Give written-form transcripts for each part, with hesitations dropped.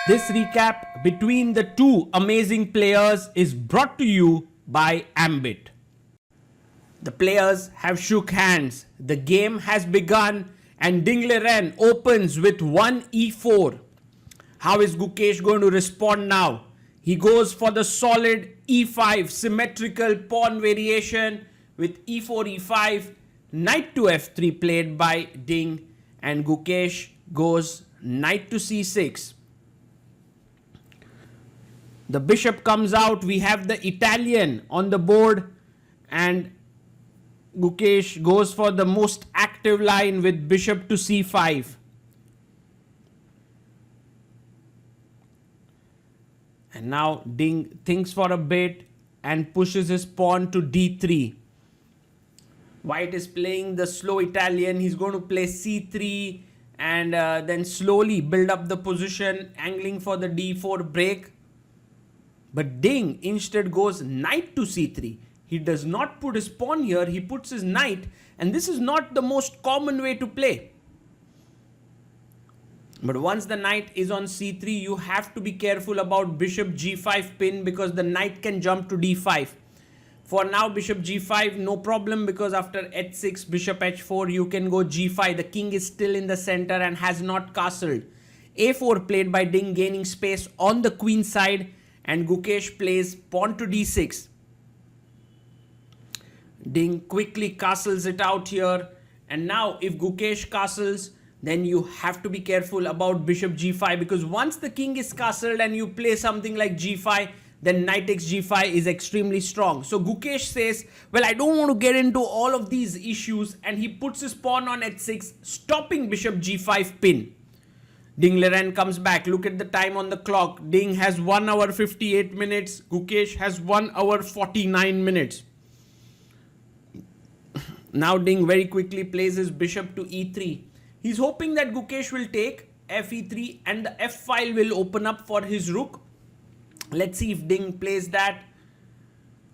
This recap between the two amazing players is brought to you by Ambit. The players have shook hands. The game has begun and Liren opens with 1 e4. How is Gukesh going to respond now? He goes for the solid e5 symmetrical pawn variation with e4, e5, knight to f3 played by Ding, and Gukesh goes knight to c6. The bishop comes out. We have the Italian on the board, and Gukesh goes for the most active line with bishop to c5. And now Ding thinks for a bit and pushes his pawn to d3. White is playing the slow Italian. He's going to play c3 and then slowly build up the position, angling for the d4 break. But Ding instead goes knight to c3. He does not put his pawn here, he puts his knight, and this is not the most common way to play. But once the knight is on c3, you have to be careful about bishop g5 pin because the knight can jump to d5. For now, bishop g5, no problem, because after h6, bishop h4, you can go g5. The king is still in the center and has not castled. a4 played by Ding, gaining space on the queen side, and Gukesh plays pawn to d6. Ding quickly castles it out here, and now if Gukesh castles, then you have to be careful about bishop g5, because once the king is castled and you play something like g5, then knight takes g5 is extremely strong. So Gukesh says, well, I don't want to get into all of these issues, and he puts his pawn on h6, stopping bishop g5 pin. Ding Liren comes back. Look at the time on the clock. Ding has 1 hour 58 minutes. Gukesh has 1 hour 49 minutes. Now Ding very quickly plays his bishop to e3. He's hoping that Gukesh will take fe3 and the f file will open up for his rook. Let's see if Ding plays that.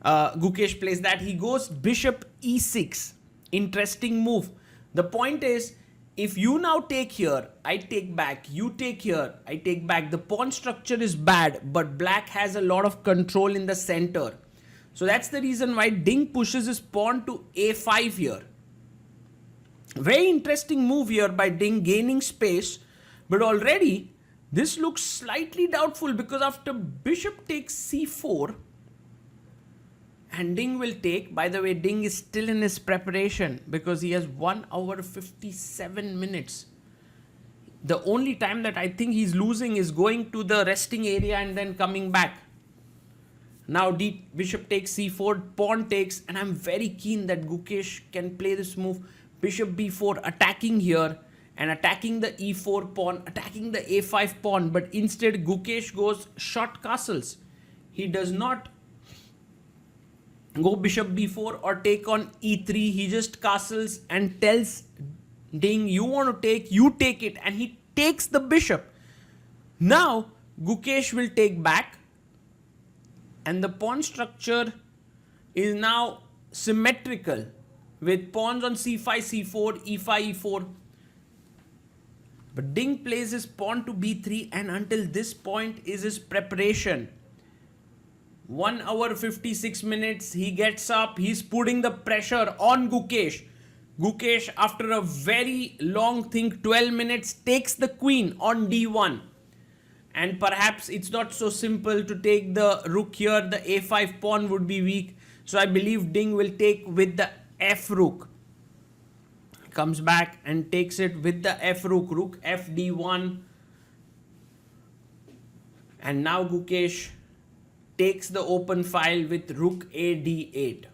Gukesh plays that. He goes bishop e6. Interesting move. The point is, if you now take here, I take back, you take here, I take back. The pawn structure is bad, but black has a lot of control in the center. So that's the reason why Ding pushes his pawn to a5 here. Very interesting move here by Ding, gaining space. But already, this looks slightly doubtful, because after bishop takes c4, and Ding will take, by the way, Ding is still in his preparation because he has 1 hour 57 minutes. The only time that I think he's losing is going to the resting area and then coming back. Now bishop takes c4, pawn takes, and I'm very keen that Gukesh can play this move. Bishop b4, attacking here and attacking the e4 pawn, attacking the a5 pawn, but instead Gukesh goes short castles. He does not go bishop b4 or take on e3. He just castles and tells Ding, you want to take, you take it, and he takes the bishop. Now Gukesh will take back, and the pawn structure is now symmetrical with pawns on c5, c4, e5, e4. But Ding plays his pawn to b3, and until this point is his preparation. 1 hour 56 minutes, he gets up, he's putting the pressure on Gukesh. Gukesh, after a very long think, 12 minutes, takes the queen on d1. And perhaps it's not so simple to take the rook here. The a5 pawn would be weak. So I believe Ding will take with the f rook. Comes back and takes it with the f rook, rook f d1. And now Gukesh takes the open file with rook a d8.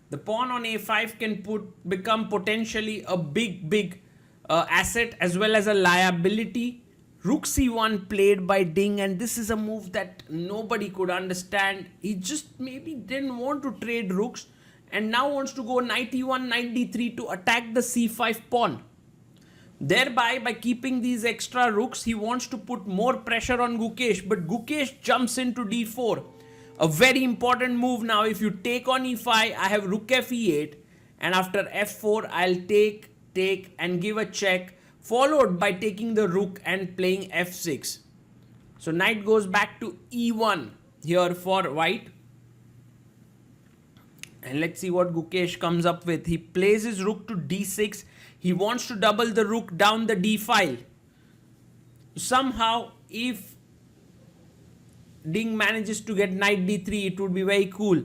The pawn on a5 can become potentially a big asset as well as a liability. Rook c1 played by Ding, and this is a move that nobody could understand. He just maybe didn't want to trade rooks and now wants to go knight e1, knight d3 to attack the c5 pawn. Thereby, by keeping these extra rooks, he wants to put more pressure on Gukesh, but Gukesh jumps into d4. A very important move now. If you take on e5, I have rook f e8, and after f4, I'll take, and give a check followed by taking the rook and playing f6. So knight goes back to e1 here for white. And let's see what Gukesh comes up with. He plays his rook to d6. He wants to double the rook down the d file. Somehow, if Ding manages to get knight d3, it would be very cool.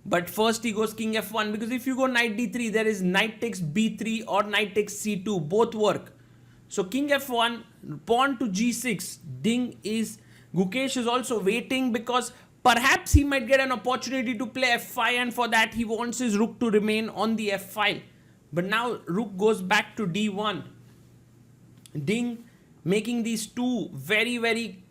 But first he goes king f1, because if you go knight d3, there is knight takes b3 or knight takes c2. Both work. So king f1, pawn to g6. Gukesh is also waiting because perhaps he might get an opportunity to play f5, and for that he wants his rook to remain on the f file. But now rook goes back to d1. Ding making these two very, very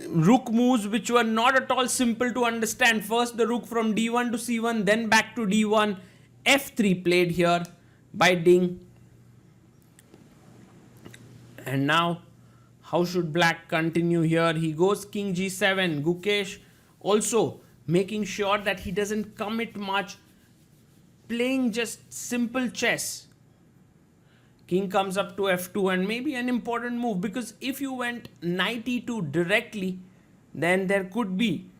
rook moves which were not at all simple to understand. First the rook from d1 to c1, then back to d1. f3 played here by Ding. And now how should black continue here? He goes king g7. Gukesh also making sure that he doesn't commit much, playing just simple chess. King comes up to f2, and maybe an important move, because if you went knight e2 directly, then there could be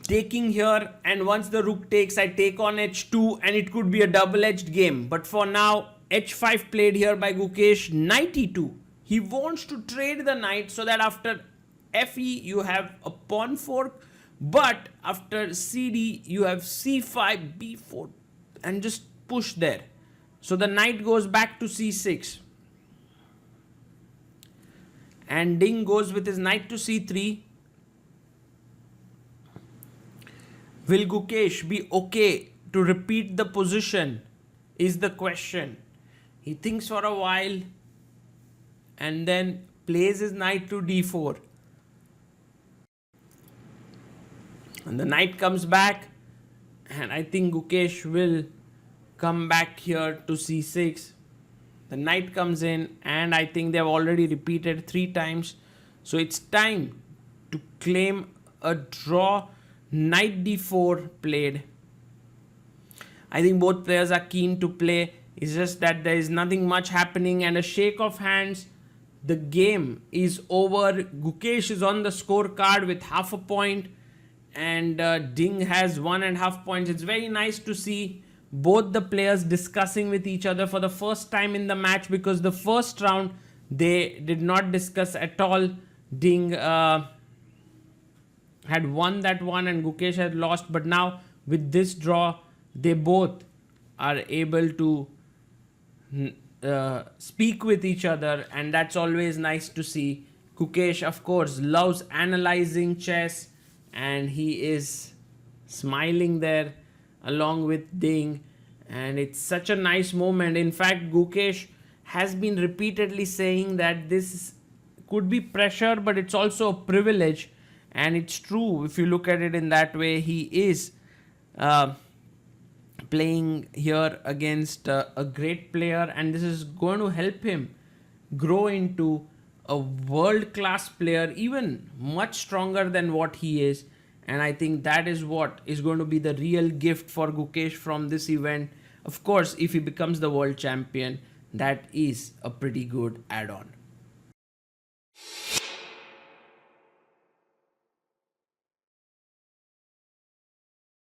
taking here, and once the rook takes, I take on h2, and it could be a double-edged game. But for now, h5 played here by Gukesh. Knight e2. He wants to trade the knight so that after fe you have a pawn fork, but after cd you have c5, b4, and just push there. So the knight goes back to c6. And Ding goes with his knight to c3. Will Gukesh be okay to repeat the position is the question. He thinks for a while and then plays his knight to d4. And the knight comes back, and I think Gukesh will come back here to c6. The knight comes in, and I think they've already repeated 3 times. So it's time to claim a draw. Knight d4 played. I think both players are keen to play. It's just that there is nothing much happening, and a shake of hands, the game is over. Gukesh is on the scorecard with half a point, and Ding has 1.5 points. It's very nice to see both the players discussing with each other for the first time in the match, because the first round they did not discuss at all. Ding had won that one and Gukesh had lost, but now with this draw they both are able to speak with each other, and that's always nice to see. Gukesh, of course, loves analyzing chess, and he is smiling there along with Ding, and it's such a nice moment. In fact, Gukesh has been repeatedly saying that this could be pressure, but it's also a privilege, and it's true if you look at it in that way. He is playing here against a great player, and this is going to help him grow into a world-class player, even much stronger than what he is. And I think that is what is going to be the real gift for Gukesh from this event. Of course, if he becomes the world champion, that is a pretty good add-on.